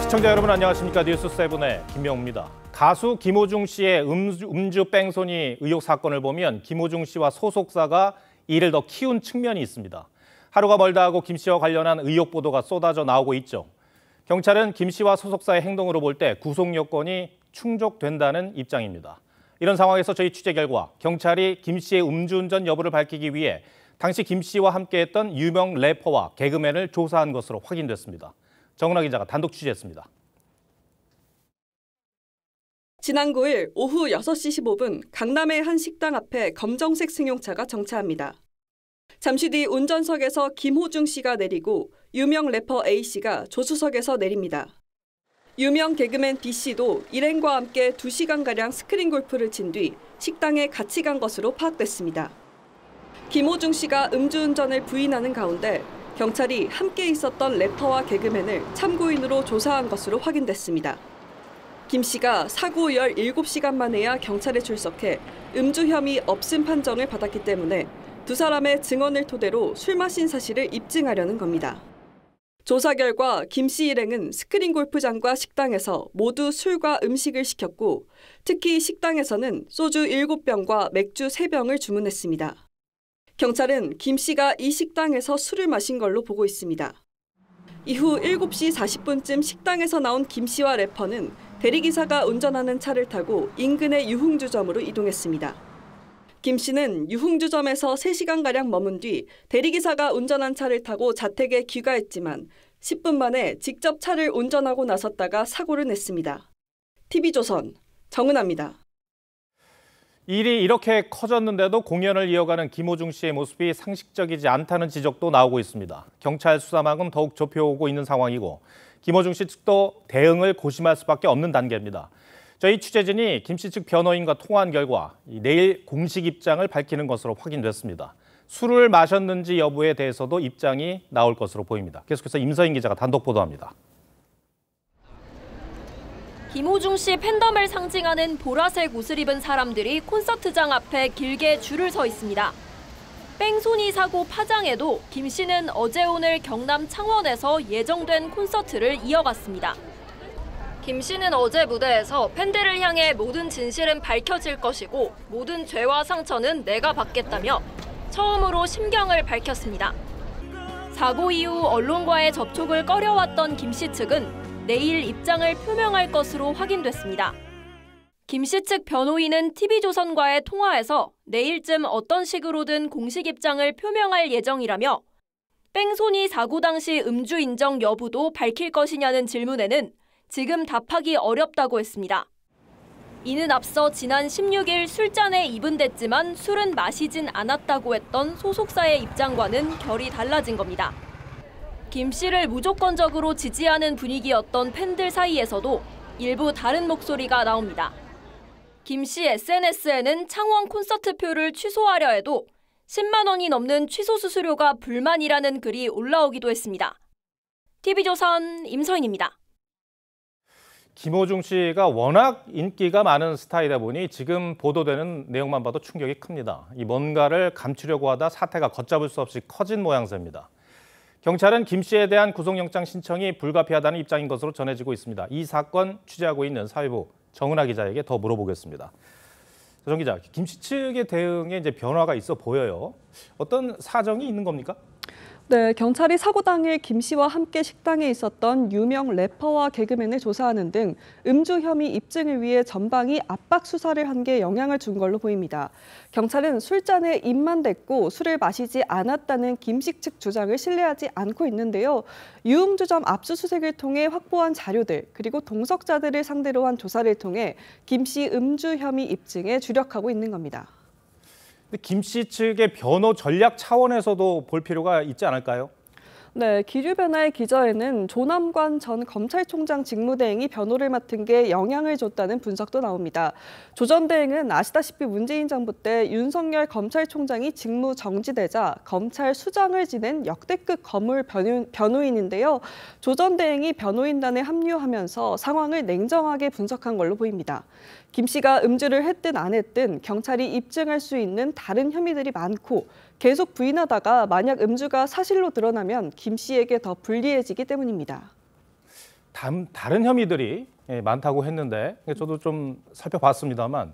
시청자 여러분 안녕하십니까. 뉴스7의 김명우입니다. 가수 김호중 씨의 음주 뺑소니 의혹 사건을 보면 김호중 씨와 소속사가 이를 더 키운 측면이 있습니다. 하루가 멀다 하고 김 씨와 관련한 의혹 보도가 쏟아져 나오고 있죠. 경찰은 김 씨와 소속사의 행동으로 볼 때 구속 요건이 충족된다는 입장입니다. 이런 상황에서 저희 취재 결과 경찰이 김 씨의 음주운전 여부를 밝히기 위해 당시 김 씨와 함께했던 유명 래퍼와 개그맨을 조사한 것으로 확인됐습니다. 정은하 기자가 단독 취재했습니다. 지난 9일 오후 6시 15분 강남의 한 식당 앞에 검정색 승용차가 정차합니다. 잠시 뒤 운전석에서 김호중 씨가 내리고 유명 래퍼 A 씨가 조수석에서 내립니다. 유명 개그맨 B 씨도 일행과 함께 2시간가량 스크린 골프를 친 뒤 식당에 같이 간 것으로 파악됐습니다. 김호중 씨가 음주운전을 부인하는 가운데 경찰이 함께 있었던 래퍼와 개그맨을 참고인으로 조사한 것으로 확인됐습니다. 김 씨가 사고 17시간 만에야 경찰에 출석해 음주 혐의 없음 판정을 받았기 때문에 두 사람의 증언을 토대로 술 마신 사실을 입증하려는 겁니다. 조사 결과 김 씨 일행은 스크린 골프장과 식당에서 모두 술과 음식을 시켰고 특히 식당에서는 소주 7병과 맥주 3병을 주문했습니다. 경찰은 김 씨가 이 식당에서 술을 마신 걸로 보고 있습니다. 이후 7시 40분쯤 식당에서 나온 김 씨와 래퍼는 대리기사가 운전하는 차를 타고 인근의 유흥주점으로 이동했습니다. 김 씨는 유흥주점에서 3시간가량 머문 뒤 대리기사가 운전한 차를 타고 자택에 귀가했지만 10분 만에 직접 차를 운전하고 나섰다가 사고를 냈습니다. TV조선 정은하입니다. 일이 이렇게 커졌는데도 공연을 이어가는 김호중 씨의 모습이 상식적이지 않다는 지적도 나오고 있습니다. 경찰 수사망은 더욱 좁혀오고 있는 상황이고 김호중 씨 측도 대응을 고심할 수밖에 없는 단계입니다. 저희 취재진이 김 씨 측 변호인과 통화한 결과 내일 공식 입장을 밝히는 것으로 확인됐습니다. 술을 마셨는지 여부에 대해서도 입장이 나올 것으로 보입니다. 계속해서 임서인 기자가 단독 보도합니다. 김호중 씨 팬덤을 상징하는 보라색 옷을 입은 사람들이 콘서트장 앞에 길게 줄을 서 있습니다. 뺑소니 사고 파장에도 김 씨는 어제 오늘 경남 창원에서 예정된 콘서트를 이어갔습니다. 김 씨는 어제 무대에서 팬들을 향해 모든 진실은 밝혀질 것이고 모든 죄와 상처는 내가 받겠다며 처음으로 심경을 밝혔습니다. 사고 이후 언론과의 접촉을 꺼려왔던 김 씨 측은 내일 입장을 표명할 것으로 확인됐습니다. 김 씨 측 변호인은 TV조선과의 통화에서 내일쯤 어떤 식으로든 공식 입장을 표명할 예정이라며 뺑소니 사고 당시 음주 인정 여부도 밝힐 것이냐는 질문에는 지금 답하기 어렵다고 했습니다. 이는 앞서 지난 16일 술잔에 입은 댔지만 술은 마시진 않았다고 했던 소속사의 입장과는 결이 달라진 겁니다. 김 씨를 무조건적으로 지지하는 분위기였던 팬들 사이에서도 일부 다른 목소리가 나옵니다. 김 씨 SNS에는 창원 콘서트표를 취소하려 해도 10만 원이 넘는 취소 수수료가 불만이라는 글이 올라오기도 했습니다. TV조선 임서인입니다. 김호중 씨가 워낙 인기가 많은 스타이다 보니 지금 보도되는 내용만 봐도 충격이 큽니다. 이 뭔가를 감추려고 하다 사태가 걷잡을 수 없이 커진 모양새입니다. 경찰은 김 씨에 대한 구속영장 신청이 불가피하다는 입장인 것으로 전해지고 있습니다. 이 사건 취재하고 있는 사회부 정은하 기자에게 더 물어보겠습니다. 정 기자, 김 씨 측의 대응에 이제 변화가 있어 보여요. 어떤 사정이 있는 겁니까? 네, 경찰이 사고 당일 김 씨와 함께 식당에 있었던 유명 래퍼와 개그맨을 조사하는 등 음주 혐의 입증을 위해 전방위 압박 수사를 한 게 영향을 준 걸로 보입니다. 경찰은 술잔에 입만 댔고 술을 마시지 않았다는 김 씨 측 주장을 신뢰하지 않고 있는데요. 유흥주점 압수수색을 통해 확보한 자료들 그리고 동석자들을 상대로 한 조사를 통해 김 씨 음주 혐의 입증에 주력하고 있는 겁니다. 김 씨 측의 변호 전략 차원에서도 볼 필요가 있지 않을까요? 네, 기류변화의 기저에는 조남관 전 검찰총장 직무대행이 변호를 맡은 게 영향을 줬다는 분석도 나옵니다. 조 전 대행은 아시다시피 문재인 정부 때 윤석열 검찰총장이 직무 정지되자 검찰 수장을 지낸 역대급 거물 변호인인데요. 조 전 대행이 변호인단에 합류하면서 상황을 냉정하게 분석한 걸로 보입니다. 김 씨가 음주를 했든 안 했든 경찰이 입증할 수 있는 다른 혐의들이 많고 계속 부인하다가 만약 음주가 사실로 드러나면 김 씨에게 더 불리해지기 때문입니다. 다른 혐의들이 많다고 했는데 저도 좀 살펴봤습니다만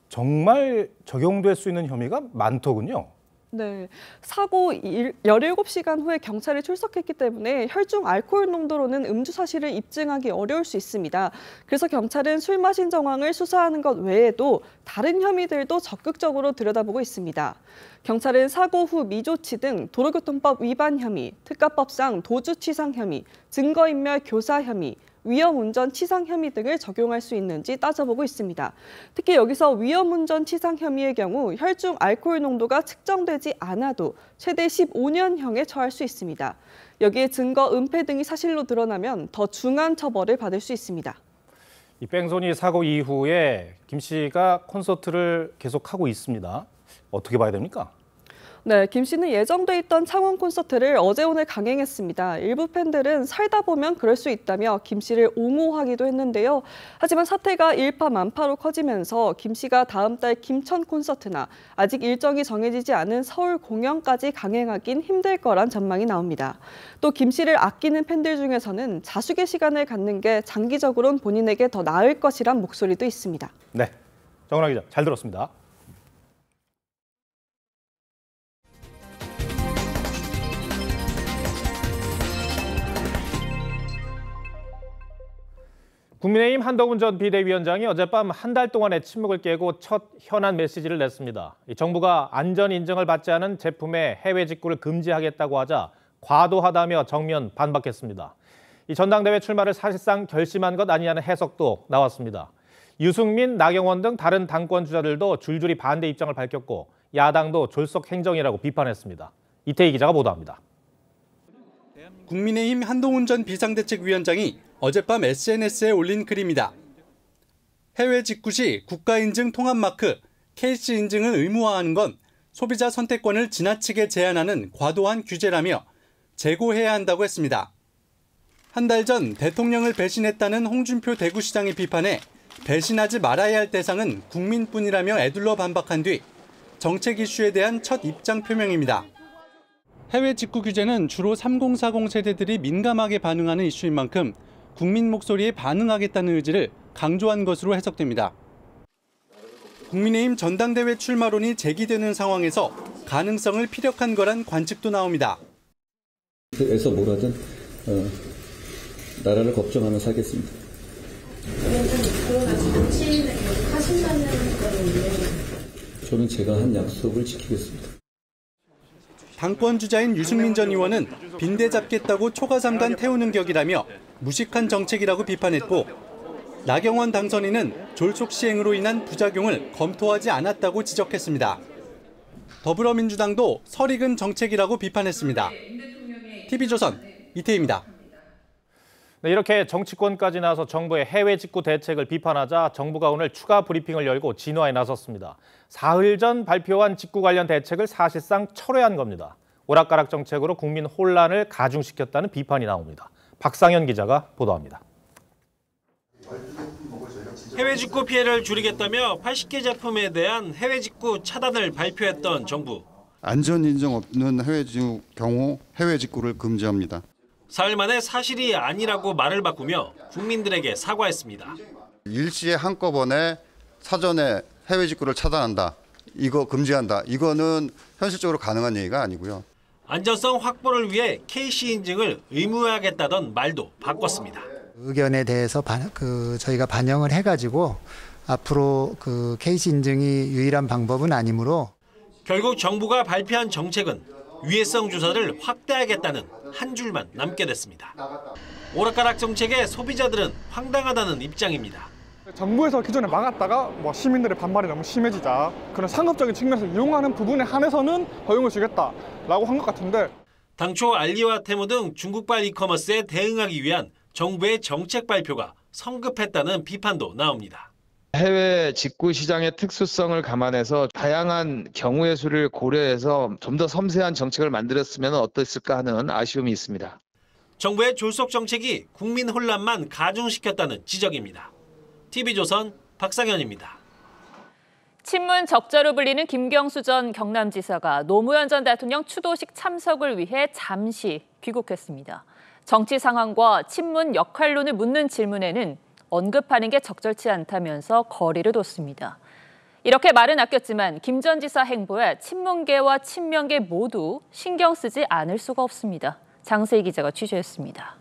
정말 적용될 수 있는 혐의가 많더군요. 네, 사고 17시간 후에 경찰이 출석했기 때문에 혈중 알코올 농도로는 음주 사실을 입증하기 어려울 수 있습니다. 그래서 경찰은 술 마신 정황을 수사하는 것 외에도 다른 혐의들도 적극적으로 들여다보고 있습니다. 경찰은 사고 후 미조치 등 도로교통법 위반 혐의, 특가법상 도주치상 혐의, 증거인멸 교사 혐의, 위험운전 치상 혐의 등을 적용할 수 있는지 따져보고 있습니다. 특히 여기서 위험운전 치상 혐의의 경우 혈중 알코올 농도가 측정되지 않아도 최대 15년형에 처할 수 있습니다. 여기에 증거 은폐 등이 사실로 드러나면 더 중한 처벌을 받을 수 있습니다. 이 뺑소니 사고 이후에 김 씨가 콘서트를 계속하고 있습니다. 어떻게 봐야 됩니까? 네, 김 씨는 예정돼 있던 창원 콘서트를 어제 오늘 강행했습니다. 일부 팬들은 살다 보면 그럴 수 있다며 김 씨를 옹호하기도 했는데요. 하지만 사태가 일파만파로 커지면서 김 씨가 다음 달 김천 콘서트나 아직 일정이 정해지지 않은 서울 공연까지 강행하긴 힘들 거란 전망이 나옵니다. 또 김 씨를 아끼는 팬들 중에서는 자숙의 시간을 갖는 게 장기적으로는 본인에게 더 나을 것이란 목소리도 있습니다. 네, 정은아 기자 잘 들었습니다. 국민의힘 한동훈 전 비대위원장이 어젯밤 한 달 동안의 침묵을 깨고 첫 현안 메시지를 냈습니다. 정부가 안전 인증을 받지 않은 제품의 해외 직구를 금지하겠다고 하자 과도하다며 정면 반박했습니다. 이 전당대회 출마를 사실상 결심한 것 아니냐는 해석도 나왔습니다. 유승민, 나경원 등 다른 당권 주자들도 줄줄이 반대 입장을 밝혔고 야당도 졸속 행정이라고 비판했습니다. 이태희 기자가 보도합니다. 국민의힘 한동훈 전 비상대책위원장이 어젯밤 SNS에 올린 글입니다. 해외 직구 시 국가인증 통합마크, KC 인증을 의무화하는 건 소비자 선택권을 지나치게 제한하는 과도한 규제라며 재고해야 한다고 했습니다. 한 달 전 대통령을 배신했다는 홍준표 대구시장의 비판에 배신하지 말아야 할 대상은 국민뿐이라며 애둘러 반박한 뒤 정책 이슈에 대한 첫 입장 표명입니다. 해외 직구 규제는 주로 3040 세대들이 민감하게 반응하는 이슈인 만큼 국민 목소리에 반응하겠다는 의지를 강조한 것으로 해석됩니다. 국민의힘 전당대회 출마론이 제기되는 상황에서 가능성을 피력한 거란 관측도 나옵니다. 그래서 뭐라든 나라를 걱정하면서 하겠습니다. 저는 제가 한 약속을 지키겠습니다. 당권 주자인 유승민 전 의원은 빈대 잡겠다고 초가삼간 태우는 격이라며 무식한 정책이라고 비판했고 나경원 당선인은 졸속 시행으로 인한 부작용을 검토하지 않았다고 지적했습니다. 더불어민주당도 설익은 정책이라고 비판했습니다. TV조선 이태희입니다. 네, 이렇게 정치권까지 나서 정부의 해외 직구 대책을 비판하자 정부가 오늘 추가 브리핑을 열고 진화에 나섰습니다. 사흘 전 발표한 직구 관련 대책을 사실상 철회한 겁니다. 오락가락 정책으로 국민 혼란을 가중시켰다는 비판이 나옵니다. 박상현 기자가 보도합니다. 해외 직구 피해를 줄이겠다며 80개 제품에 대한 해외 직구 차단을 발표했던 정부. 안전 인증 없는 해외 직구 경우 해외 직구를 금지합니다. 사흘 만에 사실이 아니라고 말을 바꾸며 국민들에게 사과했습니다. 일시에 한꺼번에 사전에 해외 직구를 차단한다. 이거 금지한다. 이거는 현실적으로 가능한 얘기가 아니고요. 안전성 확보를 위해 KC 인증을 의무화하겠다던 말도 바꿨습니다. 의견에 대해서 저희가 반영을 해가지고 앞으로 KC 인증이 유일한 방법은 아니므로 결국 정부가 발표한 정책은 유해성 조사를 확대하겠다는 한 줄만 남게 됐습니다. 오락가락 정책에 소비자들은 황당하다는 입장입니다. 정부에서 기존에 막았다가 시민들의 반발이 너무 심해지자 그런 상업적인 측면에서 이용하는 부분에 한해서는 허용을 주겠다라고 한 것 같은데 당초 알리와 테무 등 중국발 이커머스에 대응하기 위한 정부의 정책 발표가 성급했다는 비판도 나옵니다. 해외 직구 시장의 특수성을 감안해서 다양한 경우의 수를 고려해서 좀 더 섬세한 정책을 만들었으면 어땠을까 하는 아쉬움이 있습니다. 정부의 졸속 정책이 국민 혼란만 가중시켰다는 지적입니다. TV조선 박상현입니다. 친문 적자로 불리는 김경수 전 경남지사가 노무현 전 대통령 추도식 참석을 위해 잠시 귀국했습니다. 정치 상황과 친문 역할론을 묻는 질문에는 언급하는 게 적절치 않다면서 거리를 뒀습니다. 이렇게 말은 아꼈지만 김 전 지사 행보에 친문계와 친명계 모두 신경 쓰지 않을 수가 없습니다. 장세희 기자가 취재했습니다.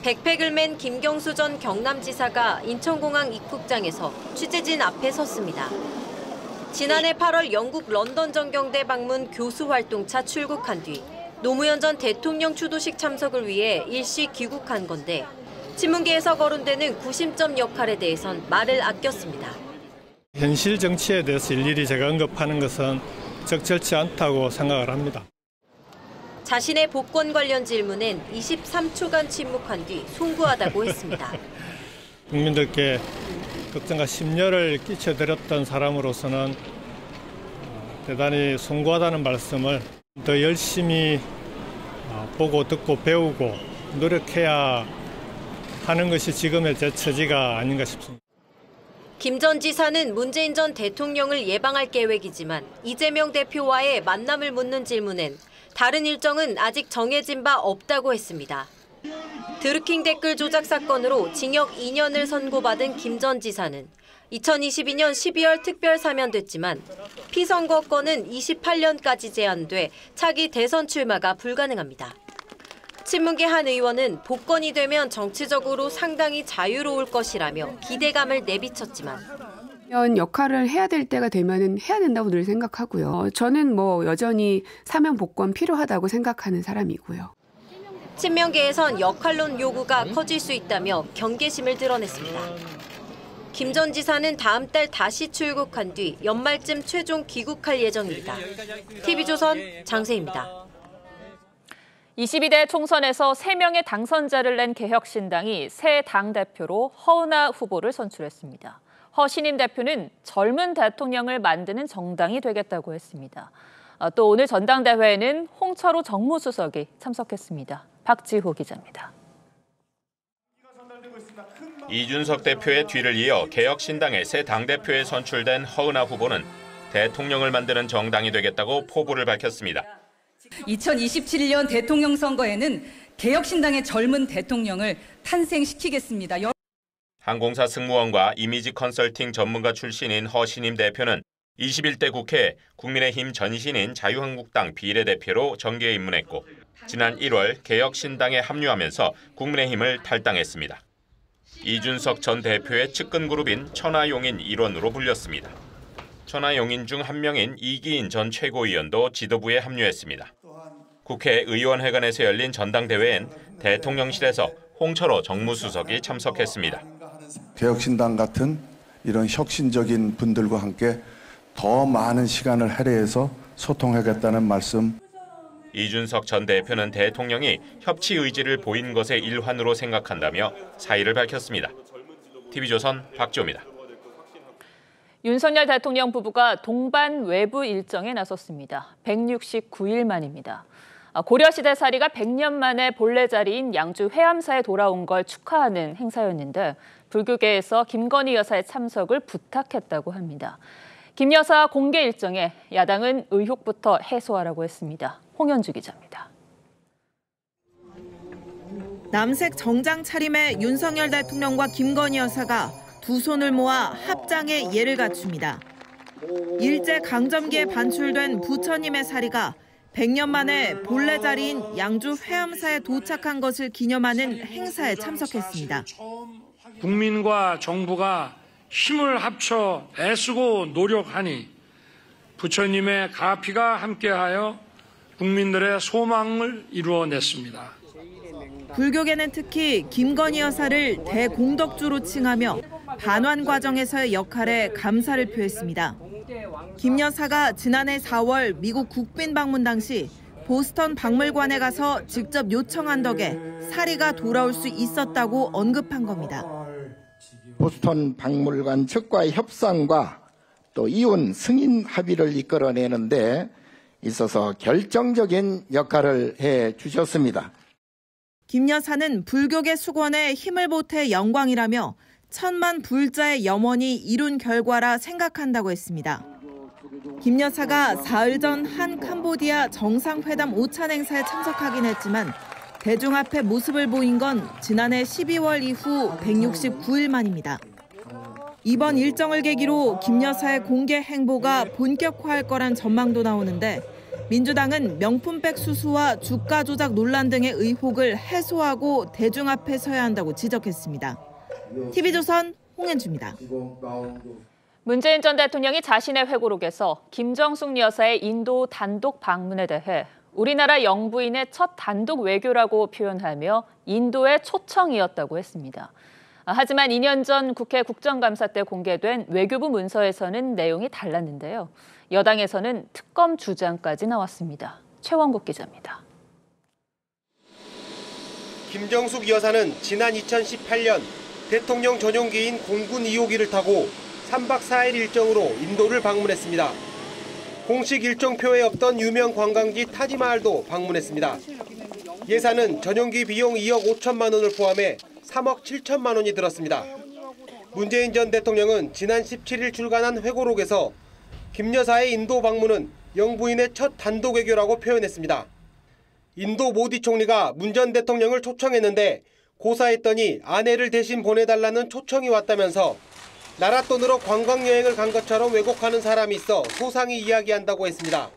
백팩을 맨 김경수 전 경남지사가 인천공항 입국장에서 취재진 앞에 섰습니다. 지난해 8월 영국 런던 전경대 방문 교수활동차 출국한 뒤 노무현 전 대통령 추도식 참석을 위해 일시 귀국한 건데 친문계에서 거론되는 구심점 역할에 대해선 말을 아꼈습니다. 현실 정치에 대해서 일일이 제가 언급하는 것은 적절치 않다고 생각을 합니다. 자신의 복권 관련 질문엔 23초간 침묵한 뒤 송구하다고 했습니다. 국민들께 걱정과 심려를 끼쳐드렸던 사람으로서는 대단히 송구하다는 말씀을 더 열심히 보고 듣고 배우고 노력해야 하는 것이 지금의 제 처지가 아닌가 싶습니다. 김 전 지사는 문재인 전 대통령을 예방할 계획이지만 이재명 대표와의 만남을 묻는 질문엔 다른 일정은 아직 정해진 바 없다고 했습니다. 드루킹 댓글 조작 사건으로 징역 2년을 선고받은 김 전 지사는 2022년 12월 특별 사면됐지만 피선거권은 28년까지 제한돼 차기 대선 출마가 불가능합니다. 친문계 한 의원은 복권이 되면 정치적으로 상당히 자유로울 것이라며 기대감을 내비쳤지만 역할을 해야 될 때가 되면은 해야 된다고 늘 생각하고요. 저는 여전히 사면 복권 필요하다고 생각하는 사람이고요. 친명계에선 역할론 요구가 커질 수 있다며 경계심을 드러냈습니다. 김 전 지사는 다음 달 다시 출국한 뒤 연말쯤 최종 귀국할 예정입니다. TV조선 장세희입니다. 22대 총선에서 3명의 당선자를 낸 개혁신당이 새 당대표로 허은하 후보를 선출했습니다. 허 신임 대표는 젊은 대통령을 만드는 정당이 되겠다고 했습니다. 또 오늘 전당대회에는 홍철호 정무수석이 참석했습니다. 박지호 기자입니다. 이준석 대표의 뒤를 이어 개혁신당의 새 당대표에 선출된 허은하 후보는 대통령을 만드는 정당이 되겠다고 포부를 밝혔습니다. 2027년 대통령 선거에는 개혁신당의 젊은 대통령을 탄생시키겠습니다. 항공사 승무원과 이미지 컨설팅 전문가 출신인 허 신임 대표는 21대 국회 국민의힘 전신인 자유한국당 비례대표로 정계에 입문했고 지난 1월 개혁신당에 합류하면서 국민의힘을 탈당했습니다. 이준석 전 대표의 측근 그룹인 천하용인 일원으로 불렸습니다. 천하용인 중 한 명인 이기인 전 최고위원도 지도부에 합류했습니다. 국회 의원회관에서 열린 전당대회엔 대통령실에서 홍철호 정무수석이 참석했습니다. 개혁신당 같은 이런 혁신적인 분들과 함께 더 많은 시간을 할애해서 소통하겠다는 말씀. 이준석 전 대표는 대통령이 협치 의지를 보인 것의 일환으로 생각한다며 사의를 밝혔습니다. TV조선 박지호입니다. 윤석열 대통령 부부가 동반 외부 일정에 나섰습니다. 169일 만입니다. 고려시대 사리가 100년 만에 본래 자리인 양주 회암사에 돌아온 걸 축하하는 행사였는데 불교계에서 김건희 여사의 참석을 부탁했다고 합니다. 김 여사 공개 일정에 야당은 의혹부터 해소하라고 했습니다. 홍현주 기자입니다. 남색 정장 차림의 윤석열 대통령과 김건희 여사가 두 손을 모아 합장의 예를 갖춥니다. 일제강점기에 반출된 부처님의 사리가 100년 만에 본래 자리인 양주 회암사에 도착한 것을 기념하는 행사에 참석했습니다. 국민과 정부가 힘을 합쳐 애쓰고 노력하니 부처님의 가피가 함께하여 국민들의 소망을 이루어냈습니다. 불교계는 특히 김건희 여사를 대공덕주로 칭하며 반환 과정에서의 역할에 감사를 표했습니다. 김 여사가 지난해 4월 미국 국빈 방문 당시 보스턴 박물관에 가서 직접 요청한 덕에 사리가 돌아올 수 있었다고 언급한 겁니다. 보스턴 박물관 측과의 협상과 또 이혼 승인 합의를 이끌어내는 데 있어서 결정적인 역할을 해주셨습니다. 김 여사는 불교계 수건에 힘을 보태 영광이라며 천만 불자의 염원이 이룬 결과라 생각한다고 했습니다. 김 여사가 사흘 전 한 캄보디아 정상회담 오찬 행사에 참석하긴 했지만 대중 앞에 모습을 보인 건 지난해 12월 이후 169일 만입니다. 이번 일정을 계기로 김 여사의 공개 행보가 본격화할 거란 전망도 나오는데 민주당은 명품백 수수와 주가 조작 논란 등의 의혹을 해소하고 대중 앞에 서야 한다고 지적했습니다. TV조선 홍현주입니다. 문재인 전 대통령이 자신의 회고록에서 김정숙 여사의 인도 단독 방문에 대해 우리나라 영부인의 첫 단독 외교라고 표현하며 인도의 초청이었다고 했습니다. 하지만 2년 전 국회 국정감사 때 공개된 외교부 문서에서는 내용이 달랐는데요. 여당에서는 특검 주장까지 나왔습니다. 최원국 기자입니다. 김정숙 여사는 지난 2018년 대통령 전용기인 공군 2호기를 타고 3박 4일 일정으로 인도를 방문했습니다. 공식 일정표에 없던 유명 관광지 타지마할도 방문했습니다. 예산은 전용기 비용 2억 5천만 원을 포함해 3억 7천만 원이 들었습니다. 문재인 전 대통령은 지난 17일 출간한 회고록에서 김 여사의 인도 방문은 영부인의 첫 단독 외교라고 표현했습니다. 인도 모디 총리가 문 전 대통령을 초청했는데 고사했더니 아내를 대신 보내달라는 초청이 왔다면서 나라 돈으로 관광여행을 간 것처럼 왜곡하는 사람이 있어 소상히 이야기한다고 했습니다.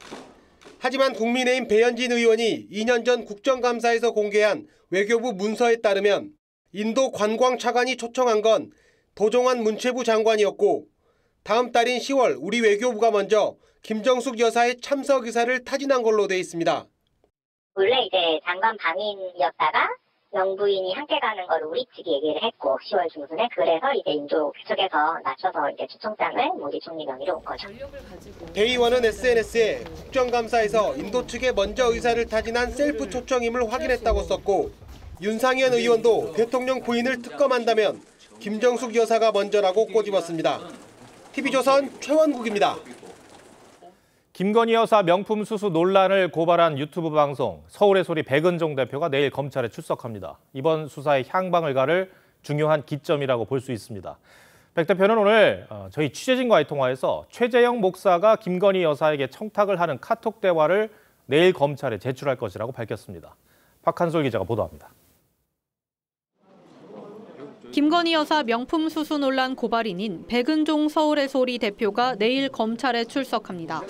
하지만 국민의힘 배현진 의원이 2년 전 국정감사에서 공개한 외교부 문서에 따르면 인도 관광차관이 초청한 건 도종환 문체부 장관이었고 다음 달인 10월 우리 외교부가 먼저 김정숙 여사의 참석 의사를 타진한 걸로 돼 있습니다. 원래 이제 장관 방인이었다가 영부인이 함께 가는 걸 우리 측이 얘기를 했고 10월 중순에 그래서 이제 인도 쪽에서 낮춰서 이제 초청장을 모디 총리 명의로 온 거죠. 배 의원은 SNS에 국정감사에서 인도 측에 먼저 의사를 타진한 셀프 초청임을 확인했다고 썼고 윤상현 의원도 대통령 부인을 특검한다면 김정숙 여사가 먼저라고 꼬집었습니다. TV조선 최원국입니다. 김건희 여사 명품 수수 논란을 고발한 유튜브 방송 서울의 소리 백은종 대표가 내일 검찰에 출석합니다. 이번 수사의 향방을 가를 중요한 기점이라고 볼 수 있습니다. 백 대표는 오늘 저희 취재진과의 통화에서 최재형 목사가 김건희 여사에게 청탁을 하는 카톡 대화를 내일 검찰에 제출할 것이라고 밝혔습니다. 박한솔 기자가 보도합니다. 김건희 여사 명품 수수 논란 고발인인 백은종 서울의 소리 대표가 내일 검찰에 출석합니다.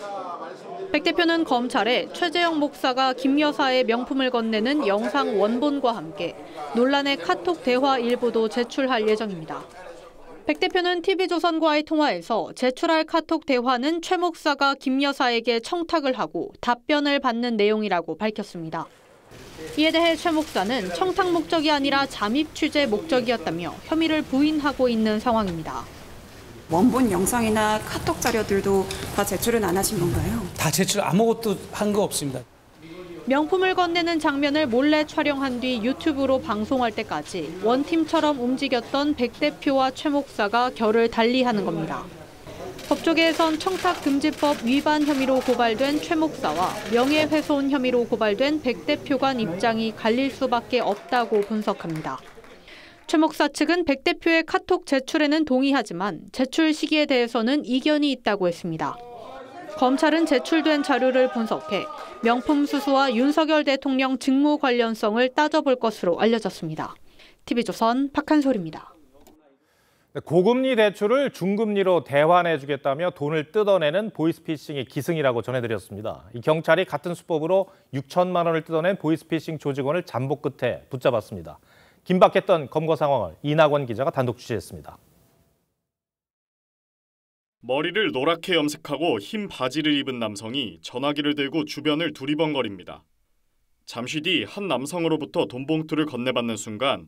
백 대표는 검찰에 최재형 목사가 김 여사의 명품을 건네는 영상 원본과 함께 논란의 카톡 대화 일부도 제출할 예정입니다. 백 대표는 TV조선과의 통화에서 제출할 카톡 대화는 최 목사가 김 여사에게 청탁을 하고 답변을 받는 내용이라고 밝혔습니다. 이에 대해 최 목사는 청탁 목적이 아니라 잠입 취재 목적이었다며 혐의를 부인하고 있는 상황입니다. 원본 영상이나 카톡 자료들도 다 제출은 안 하신 건가요? 다 제출 아무것도 한 거 없습니다. 명품을 건네는 장면을 몰래 촬영한 뒤 유튜브로 방송할 때까지 원팀처럼 움직였던 백 대표와 최 목사가 결을 달리하는 겁니다. 법조계에선 청탁금지법 위반 혐의로 고발된 최 목사와 명예훼손 혐의로 고발된 백 대표 간 입장이 갈릴 수밖에 없다고 분석합니다. 최 목사 측은 백 대표의 카톡 제출에는 동의하지만 제출 시기에 대해서는 이견이 있다고 했습니다. 검찰은 제출된 자료를 분석해 명품 수수와 윤석열 대통령 직무 관련성을 따져볼 것으로 알려졌습니다. TV조선 박한솔입니다. 고금리 대출을 중금리로 대환해주겠다며 돈을 뜯어내는 보이스피싱이 기승이라고 전해드렸습니다. 이 경찰이 같은 수법으로 6천만 원을 뜯어낸 보이스피싱 조직원을 잠복 끝에 붙잡았습니다. 긴박했던 검거 상황을 이낙원 기자가 단독 취재했습니다. 머리를 노랗게 염색하고 흰 바지를 입은 남성이 전화기를 들고 주변을 두리번거립니다. 잠시 뒤 한 남성으로부터 돈 봉투를 건네받는 순간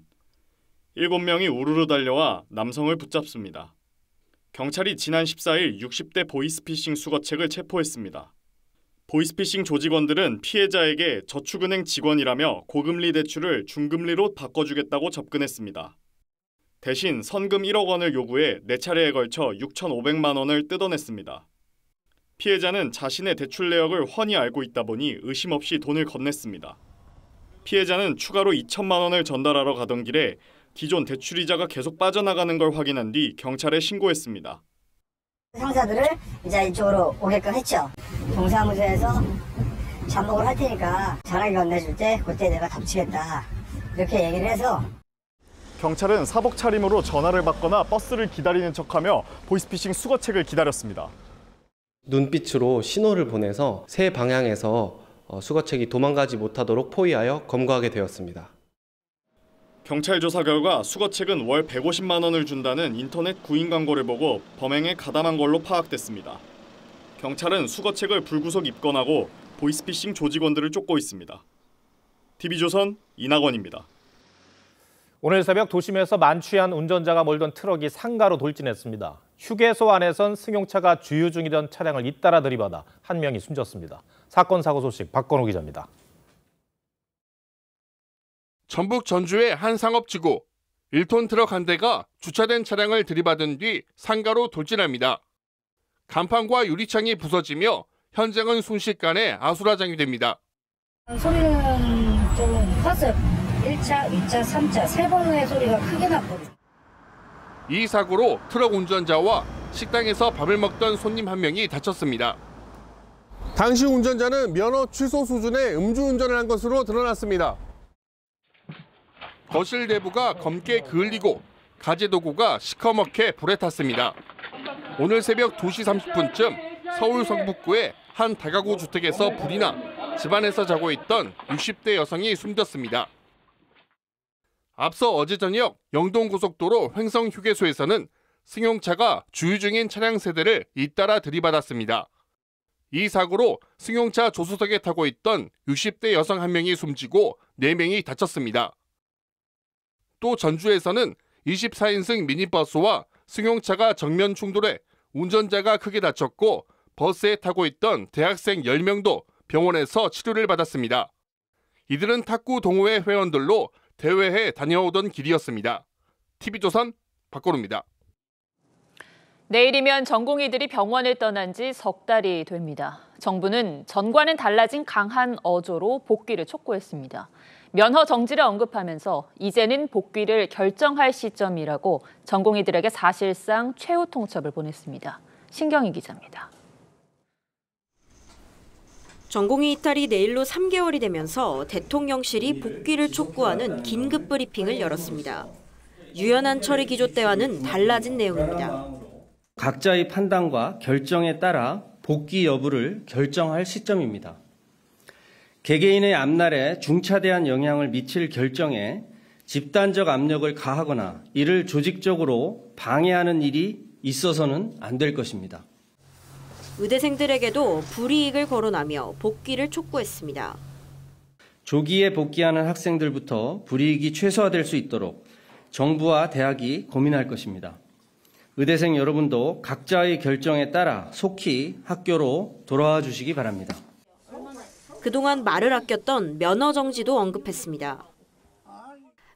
7명이 우르르 달려와 남성을 붙잡습니다. 경찰이 지난 14일 60대 보이스피싱 수거책을 체포했습니다. 보이스피싱 조직원들은 피해자에게 저축은행 직원이라며 고금리 대출을 중금리로 바꿔주겠다고 접근했습니다. 대신 선금 1억 원을 요구해 4차례에 걸쳐 6,500만 원을 뜯어냈습니다. 피해자는 자신의 대출 내역을 훤히 알고 있다 보니 의심 없이 돈을 건넸습니다. 피해자는 추가로 2천만 원을 전달하러 가던 길에 기존 대출이자가 계속 빠져나가는 걸 확인한 뒤 경찰에 신고했습니다. 상사들을 이제 이쪽으로 오게끔 했죠. 동사무소에서 잠복을 할 테니까 전화기 건네줄 때 그때 내가 덮치겠다 이렇게 얘기를 해서 경찰은 사복 차림으로 전화를 받거나 버스를 기다리는 척하며 보이스피싱 수거책을 기다렸습니다. 눈빛으로 신호를 보내서 새 방향에서 수거책이 도망가지 못하도록 포위하여 검거하게 되었습니다. 경찰 조사 결과 수거책은 월 150만 원을 준다는 인터넷 구인 광고를 보고 범행에 가담한 걸로 파악됐습니다. 경찰은 수거책을 불구속 입건하고 보이스피싱 조직원들을 쫓고 있습니다. TV조선 이낙원입니다. 오늘 새벽 도심에서 만취한 운전자가 몰던 트럭이 상가로 돌진했습니다. 휴게소 안에선 승용차가 주유 중이던 차량을 잇따라 들이받아 한 명이 숨졌습니다. 사건 사고 소식 박건호 기자입니다. 전북 전주의 한 상업지구 1톤 트럭 한 대가 주차된 차량을 들이받은 뒤 상가로 돌진합니다. 간판과 유리창이 부서지며 현장은 순식간에 아수라장이 됩니다. 소리는 좀 컸어요. 1차, 2차, 3차, 3번의 소리가 크게 났거든요. 이 사고로 트럭 운전자와 식당에서 밥을 먹던 손님 한 명이 다쳤습니다. 당시 운전자는 면허 취소 수준의 음주운전을 한 것으로 드러났습니다. 거실 내부가 검게 그을리고 가재도구가 시커멓게 불에 탔습니다. 오늘 새벽 2시 30분쯤 서울 성북구의 한 다가구 주택에서 불이 나 집안에서 자고 있던 60대 여성이 숨졌습니다. 앞서 어제 저녁 영동고속도로 횡성휴게소에서는 승용차가 주유 중인 차량 세대를 잇따라 들이받았습니다. 이 사고로 승용차 조수석에 타고 있던 60대 여성 한 명이 숨지고 4명이 다쳤습니다. 또 전주에서는 24인승 미니버스와 승용차가 정면 충돌해 운전자가 크게 다쳤고 버스에 타고 있던 대학생 10명도 병원에서 치료를 받았습니다. 이들은 탁구 동호회 회원들로 대회에 다녀오던 길이었습니다. TV조선 박건우입니다. 내일이면 전공의들이 병원을 떠난 지 석 달이 됩니다. 정부는 전과는 달라진 강한 어조로 복귀를 촉구했습니다. 면허 정지를 언급하면서 이제는 복귀를 결정할 시점이라고 전공의들에게 사실상 최후 통첩을 보냈습니다. 신경희 기자입니다. 전공의 이탈이 내일로 3개월이 되면서 대통령실이 복귀를 촉구하는 긴급 브리핑을 열었습니다. 유연한 처리 기조 때와는 달라진 내용입니다. 각자의 판단과 결정에 따라 복귀 여부를 결정할 시점입니다. 개개인의 앞날에 중차대한 영향을 미칠 결정에 집단적 압력을 가하거나 이를 조직적으로 방해하는 일이 있어서는 안 될 것입니다. 의대생들에게도 불이익을 거론하며 복귀를 촉구했습니다. 조기에 복귀하는 학생들부터 불이익이 최소화될 수 있도록 정부와 대학이 고민할 것입니다. 의대생 여러분도 각자의 결정에 따라 속히 학교로 돌아와 주시기 바랍니다. 그동안 말을 아꼈던 면허 정지도 언급했습니다.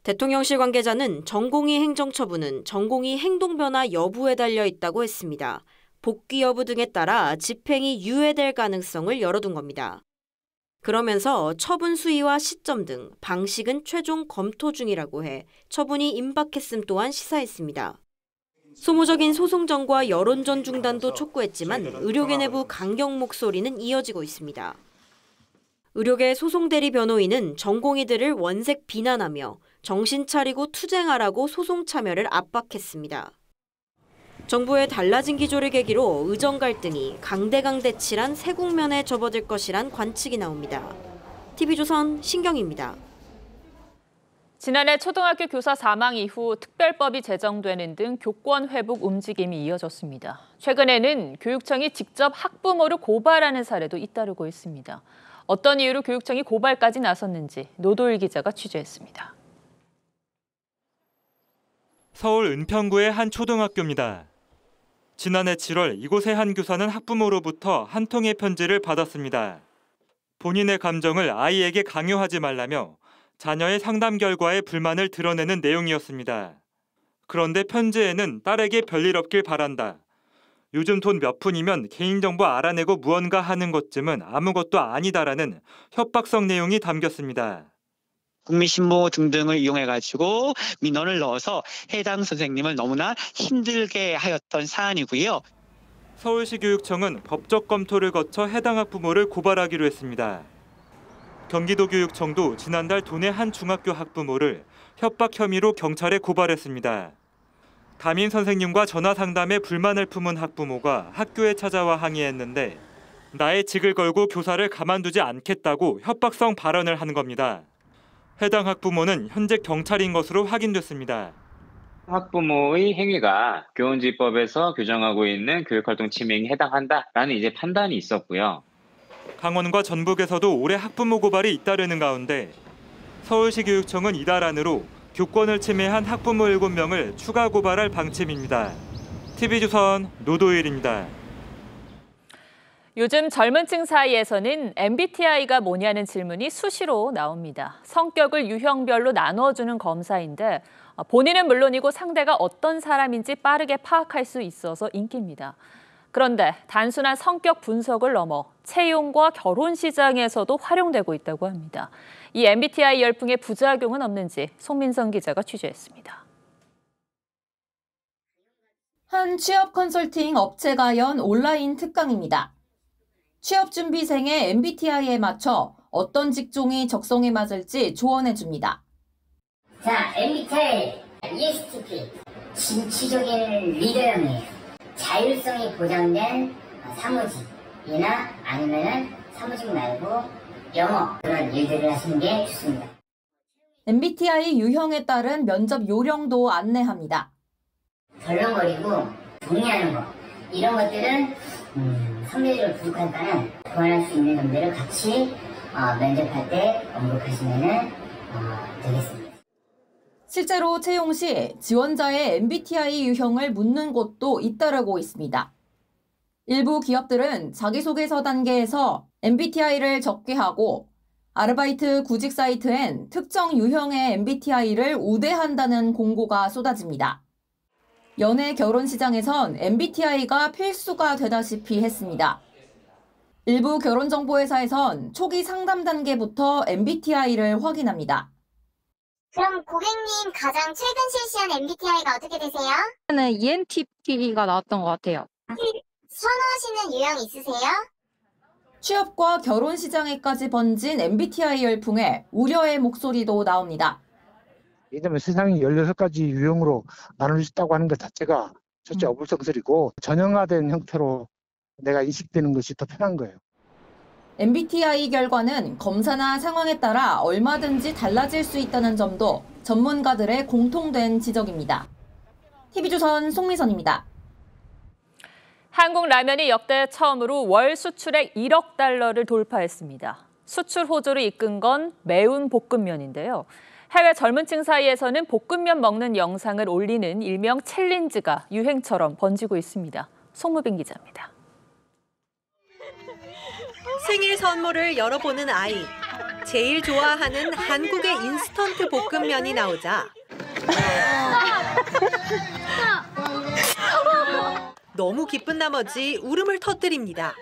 대통령실 관계자는 전공의 행정처분은 전공의 행동 변화 여부에 달려 있다고 했습니다. 복귀 여부 등에 따라 집행이 유예될 가능성을 열어둔 겁니다. 그러면서 처분 수위와 시점 등 방식은 최종 검토 중이라고 해 처분이 임박했음 또한 시사했습니다. 소모적인 소송전과 여론전 중단도 촉구했지만 의료계 내부 강경 목소리는 이어지고 있습니다. 의료계 소송대리 변호인은 전공의들을 원색 비난하며 정신 차리고 투쟁하라고 소송 참여를 압박했습니다. 정부의 달라진 기조를 계기로 의정 갈등이 강대강대칠한 새 국면에 접어들 것이란 관측이 나옵니다. TV조선 신경희입니다. 지난해 초등학교 교사 사망 이후 특별법이 제정되는 등 교권 회복 움직임이 이어졌습니다. 최근에는 교육청이 직접 학부모를 고발하는 사례도 잇따르고 있습니다. 어떤 이유로 교육청이 고발까지 나섰는지 노도일 기자가 취재했습니다. 서울 은평구의 한 초등학교입니다. 지난해 7월 이곳의 한 교사는 학부모로부터 한 통의 편지를 받았습니다. 본인의 감정을 아이에게 강요하지 말라며 자녀의 상담 결과에 불만을 드러내는 내용이었습니다. 그런데 편지에는 딸에게 별일 없길 바란다. 요즘 돈 몇 푼이면 개인정보 알아내고 무언가 하는 것쯤은 아무것도 아니다라는 협박성 내용이 담겼습니다. 국민신고 등등을 이용해가지고 민원을 넣어서 해당 선생님을 너무나 힘들게 하였던 사안이고요. 서울시교육청은 법적 검토를 거쳐 해당 학부모를 고발하기로 했습니다. 경기도교육청도 지난달 도내 한 중학교 학부모를 협박 혐의로 경찰에 고발했습니다. 담임 선생님과 전화 상담에 불만을 품은 학부모가 학교에 찾아와 항의했는데 나의 직을 걸고 교사를 가만두지 않겠다고 협박성 발언을 한 겁니다. 해당 학부모는 현재 경찰인 것으로 확인됐습니다. 학부모의 행위가 교원지법에서 규정하고 있는 교육활동 침해에 해당한다라는 이제 판단이 있었고요. 강원과 전북에서도 올해 학부모 고발이 잇따르는 가운데 서울시 교육청은 이달 안으로 교권을 침해한 학부모 7명을 추가 고발할 방침입니다. TV조선 노도일입니다. 요즘 젊은 층 사이에서는 MBTI가 뭐냐는 질문이 수시로 나옵니다. 성격을 유형별로 나눠주는 검사인데 본인은 물론이고 상대가 어떤 사람인지 빠르게 파악할 수 있어서 인기입니다. 그런데 단순한 성격 분석을 넘어 채용과 결혼 시장에서도 활용되고 있다고 합니다. 이 MBTI 열풍의 부작용은 없는지 송민성 기자가 취재했습니다. 한 취업 컨설팅 업체가 연 온라인 특강입니다. 취업 준비생의 MBTI에 맞춰 어떤 직종이 적성에 맞을지 조언해줍니다. 자, MBTI ESTP, 진취적인 리더형이에요. 자율성이 보장된 사무직이나 아니면 사무직 말고 영어 그런 일들을 하시는 게 좋습니다. MBTI 유형에 따른 면접 요령도 안내합니다. 덜렁거리고 동의하는 거 이런 것들은 성별적으로 부족하니까는 보완할 수 있는 점들을 같이 면접할 때 언급하시면 되겠습니다. 실제로 채용 시 지원자의 MBTI 유형을 묻는 곳도 잇따르고 있습니다. 일부 기업들은 자기소개서 단계에서 MBTI를 적게 하고 아르바이트 구직 사이트엔 특정 유형의 MBTI를 우대한다는 공고가 쏟아집니다. 연애 결혼 시장에선 MBTI가 필수가 되다시피 했습니다. 일부 결혼정보회사에선 초기 상담 단계부터 MBTI를 확인합니다. 그럼 고객님 가장 최근 실시한 MBTI가 어떻게 되세요? 저는 ENTP가 나왔던 것 같아요. 선호하시는 유형 있으세요? 취업과 결혼 시장에까지 번진 MBTI 열풍에 우려의 목소리도 나옵니다. 왜냐하면 세상이 16가지 유형으로 나눌 수 있다고 하는 것 자체가 첫째 어불성설이고 전형화된 형태로 내가 인식되는 것이 더 편한 거예요. MBTI 결과는 검사나 상황에 따라 얼마든지 달라질 수 있다는 점도 전문가들의 공통된 지적입니다. TV조선 송미선입니다. 한국 라면이 역대 처음으로 월 수출액 1억 달러를 돌파했습니다. 수출 호조를 이끈 건 매운 볶음면인데요. 해외 젊은 층 사이에서는 볶음면 먹는 영상을 올리는 일명 챌린지가 유행처럼 번지고 있습니다. 송무빈 기자입니다. 생일 선물을 열어보는 아이. 제일 좋아하는 한국의 인스턴트 볶음면이 나오자 너무 기쁜 나머지 울음을 터뜨립니다.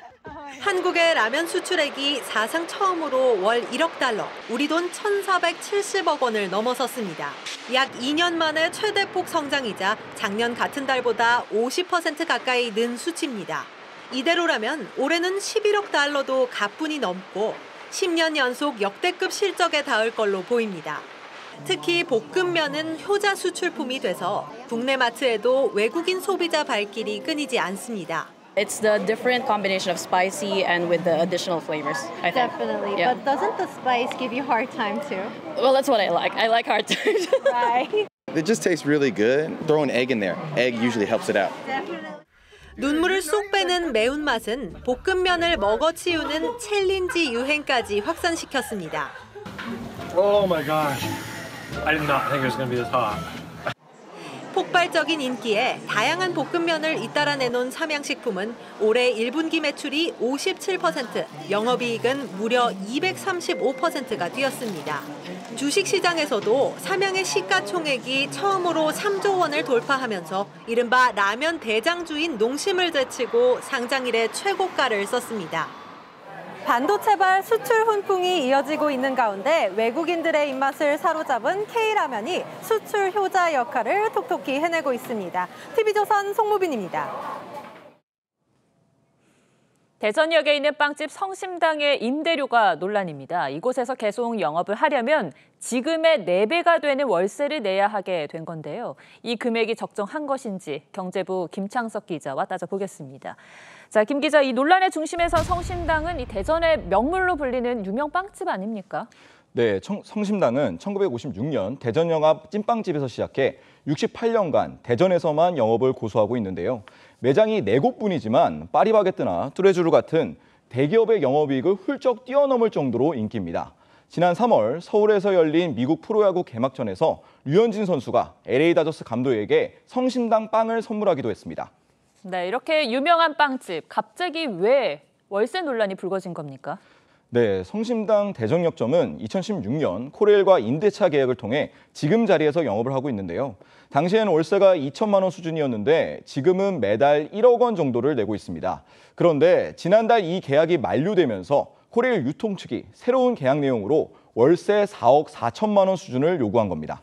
한국의 라면 수출액이 사상 처음으로 월 1억 달러, 우리 돈 1,470억 원을 넘어섰습니다. 약 2년 만에 최대폭 성장이자 작년 같은 달보다 50% 가까이 는 수치입니다. 이대로라면 올해는 11억 달러도 가뿐히 넘고 10년 연속 역대급 실적에 닿을 걸로 보입니다. 특히 볶음면은 효자 수출품이 돼서 국내 마트에도 외국인 소비자 발길이 끊이지 않습니다. It's the different combination of spicy and with the additional flavors, I think. Definitely, Yeah. but doesn't the spice give you a hard time too? Well, that's what I like. I like hard times. Right. It just tastes really good. Throw an egg in there. Egg usually helps it out. 눈물을 쏙 빼는 매운맛은 볶음면을 먹어치우는 챌린지 유행까지 확산시켰습니다. Oh my gosh. I did not think it was going to be this hot. 폭발적인 인기에 다양한 볶음면을 잇따라 내놓은 삼양식품은 올해 1분기 매출이 57%, 영업이익은 무려 235%가 뛰었습니다. 주식시장에서도 삼양의 시가총액이 처음으로 3조 원을 돌파하면서 이른바 라면 대장주인 농심을 제치고 상장일에 최고가를 썼습니다. 반도체발 수출 훈풍이 이어지고 있는 가운데 외국인들의 입맛을 사로잡은 K라면이 수출 효자 역할을 톡톡히 해내고 있습니다. TV조선 송무빈입니다. 대전역에 있는 빵집 성심당의 임대료가 논란입니다. 이곳에서 계속 영업을 하려면 지금의 4배가 되는 월세를 내야 하게 된 건데요. 이 금액이 적정한 것인지 경제부 김창석 기자와 따져보겠습니다. 자, 김 기자, 이 논란의 중심에선 성심당은 이 대전의 명물로 불리는 유명 빵집 아닙니까? 네, 성심당은 1956년 대전역 앞 찐빵집에서 시작해 68년간 대전에서만 영업을 고수하고 있는데요. 매장이 4곳뿐이지만 파리바게뜨나 뚜레쥬르 같은 대기업의 영업이익을 훌쩍 뛰어넘을 정도로 인기입니다. 지난 3월 서울에서 열린 미국 프로야구 개막전에서 류현진 선수가 LA 다저스 감독에게 성심당 빵을 선물하기도 했습니다. 네, 이렇게 유명한 빵집, 갑자기 왜 월세 논란이 불거진 겁니까? 네, 성심당 대전역점은 2016년 코레일과 임대차 계약을 통해 지금 자리에서 영업을 하고 있는데요. 당시에는 월세가 2천만 원 수준이었는데 지금은 매달 1억 원 정도를 내고 있습니다. 그런데 지난달 이 계약이 만료되면서 코레일 유통 측이 새로운 계약 내용으로 월세 4억 4천만 원 수준을 요구한 겁니다.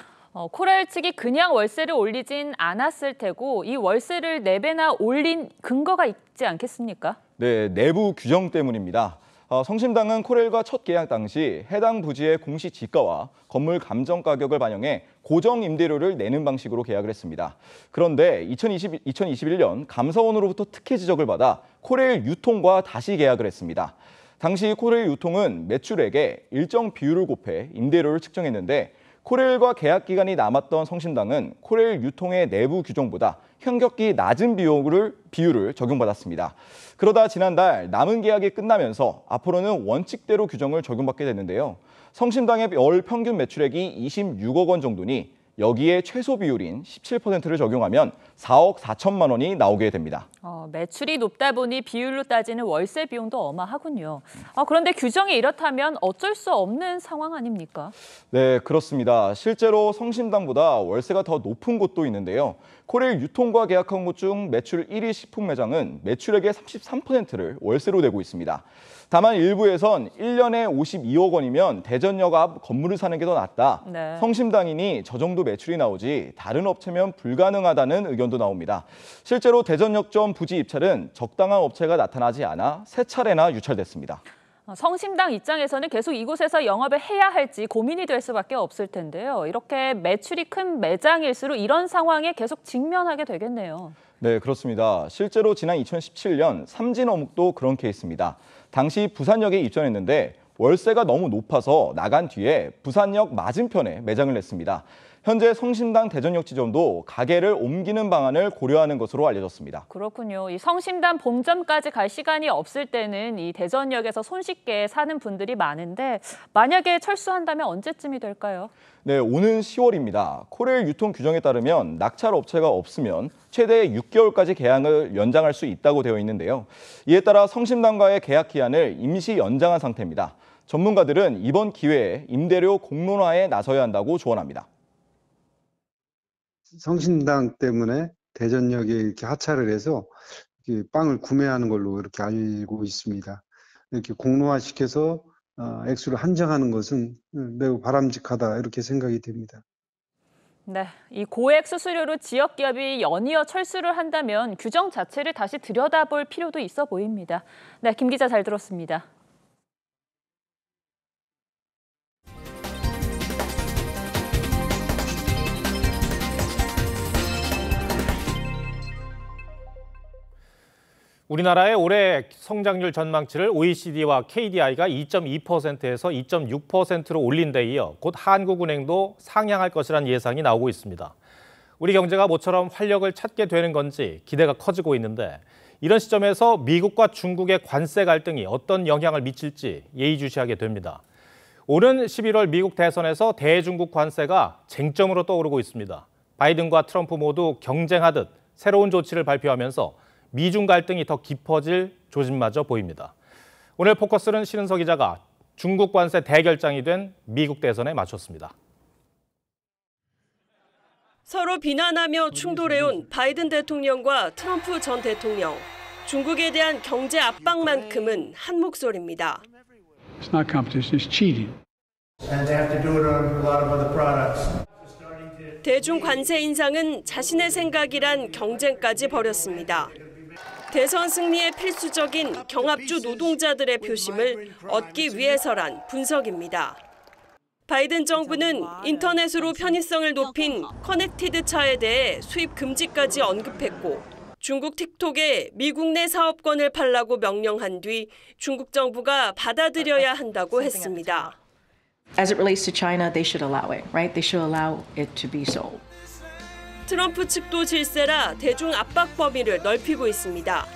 코레일 측이 그냥 월세를 올리진 않았을 테고 이 월세를 4배나 올린 근거가 있지 않겠습니까? 네, 내부 규정 때문입니다. 성심당은 코레일과 첫 계약 당시 해당 부지의 공시 지가와 건물 감정 가격을 반영해 고정 임대료를 내는 방식으로 계약을 했습니다. 그런데 2021년 감사원으로부터 특혜 지적을 받아 코레일 유통과 다시 계약을 했습니다. 당시 코레일 유통은 매출액에 일정 비율을 곱해 임대료를 측정했는데 코레일과 계약 기간이 남았던 성심당은 코레일 유통의 내부 규정보다 현격히 낮은 비율을 적용받았습니다. 그러다 지난달 남은 계약이 끝나면서 앞으로는 원칙대로 규정을 적용받게 됐는데요. 성심당의 월 평균 매출액이 26억 원 정도니 여기에 최소 비율인 17%를 적용하면 4억 4천만 원이 나오게 됩니다. 매출이 높다 보니 비율로 따지는 월세 비용도 어마하군요. 그런데 규정이 이렇다면 어쩔 수 없는 상황 아닙니까? 네, 그렇습니다. 실제로 성심당보다 월세가 더 높은 곳도 있는데요. 코레일 유통과 계약한 곳 중 매출 1위 식품 매장은 매출액의 33%를 월세로 내고 있습니다. 다만 일부에선 1년에 52억 원이면 대전역 앞 건물을 사는 게 더 낫다. 네. 성심당이니 저 정도 매출이 나오지 다른 업체면 불가능하다는 의견도 나옵니다. 실제로 대전역점 부지 입찰은 적당한 업체가 나타나지 않아 3차례나 유찰됐습니다. 성심당 입장에서는 계속 이곳에서 영업을 해야 할지 고민이 될 수밖에 없을 텐데요. 이렇게 매출이 큰 매장일수록 이런 상황에 계속 직면하게 되겠네요. 네, 그렇습니다. 실제로 지난 2017년 삼진어묵도 그런 케이스입니다. 당시 부산역에 입점했는데 월세가 너무 높아서 나간 뒤에 부산역 맞은편에 매장을 냈습니다. 현재 성심당 대전역 지점도 가게를 옮기는 방안을 고려하는 것으로 알려졌습니다. 그렇군요. 이 성심당 본점까지 갈 시간이 없을 때는 이 대전역에서 손쉽게 사는 분들이 많은데 만약에 철수한다면 언제쯤이 될까요? 네, 오는 10월입니다. 코레일 유통 규정에 따르면 낙찰 업체가 없으면 최대 6개월까지 계약을 연장할 수 있다고 되어 있는데요. 이에 따라 성심당과의 계약 기한을 임시 연장한 상태입니다. 전문가들은 이번 기회에 임대료 공론화에 나서야 한다고 조언합니다. 성심당 때문에 대전역에 이렇게 하차를 해서 이렇게 빵을 구매하는 걸로 이렇게 알고 있습니다. 이렇게 공론화시켜서 액수를 한정하는 것은 매우 바람직하다 이렇게 생각이 됩니다. 네, 이 고액 수수료로 지역 기업이 연이어 철수를 한다면 규정 자체를 다시 들여다볼 필요도 있어 보입니다. 네, 김 기자 잘 들었습니다. 우리나라의 올해 성장률 전망치를 OECD와 KDI가 2.2%에서 2.6%로 올린 데 이어 곧 한국은행도 상향할 것이라는 예상이 나오고 있습니다. 우리 경제가 모처럼 활력을 찾게 되는 건지 기대가 커지고 있는데 이런 시점에서 미국과 중국의 관세 갈등이 어떤 영향을 미칠지 예의주시하게 됩니다. 오는 11월 미국 대선에서 대중국 관세가 쟁점으로 떠오르고 있습니다. 바이든과 트럼프 모두 경쟁하듯 새로운 조치를 발표하면서 미중 갈등이 더 깊어질 조짐마저 보입니다. 오늘 포커스는 신은석 기자가 중국 관세 대결장이 된 미국 대선에 맞췄습니다. 서로 비난하며 충돌해온 바이든 대통령과 트럼프 전 대통령. 중국에 대한 경제 압박만큼은 한 목소리입니다. It's not competition, it's cheating. And they have to do it on a lot of other products. 대중 관세 인상은 자신의 생각이란 경쟁까지 벌였습니다. 대선 승리에 필수적인 경합주 노동자들의 표심을 얻기 위해서란 분석입니다. 바이든 정부는 인터넷으로 편의성을 높인 커넥티드 차에 대해 수입 금지까지 언급했고 중국 틱톡에 미국 내 사업권을 팔라고 명령한 뒤 중국 정부가 받아들여야 한다고 했습니다. As it relates to China, they should allow it, right? They should allow it to be sold. 트럼프 측도 질세라 대중 압박 범위를 넓히고 있습니다.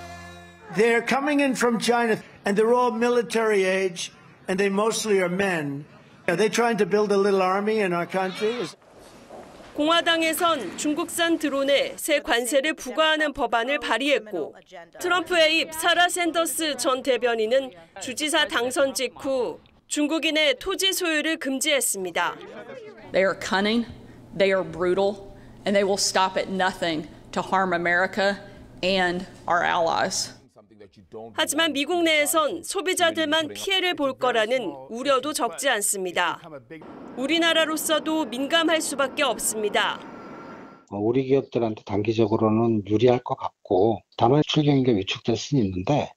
They're coming in from China, and they're all military age, and they mostly are men. Are they trying to build a little army in our country? 공화당에선 중국산 드론에 새 관세를 부과하는 법안을 발의했고 트럼프의 입 사라 샌더스 전 대변인은 주지사 당선 직후 중국인의 토지 소유를 금지했습니다. They are cunning, they are brutal, and they will stop at nothing to harm America and our allies. 하지만 미국 내에선 소비자들만 피해를 볼 거라는 우려도 적지 않습니다. 우리나라로서도 민감할 수밖에 없습니다. 우리 기업들한테 단기적으로는 유리할 것 같고 다만 수출 경기가 위축될 수는 있는데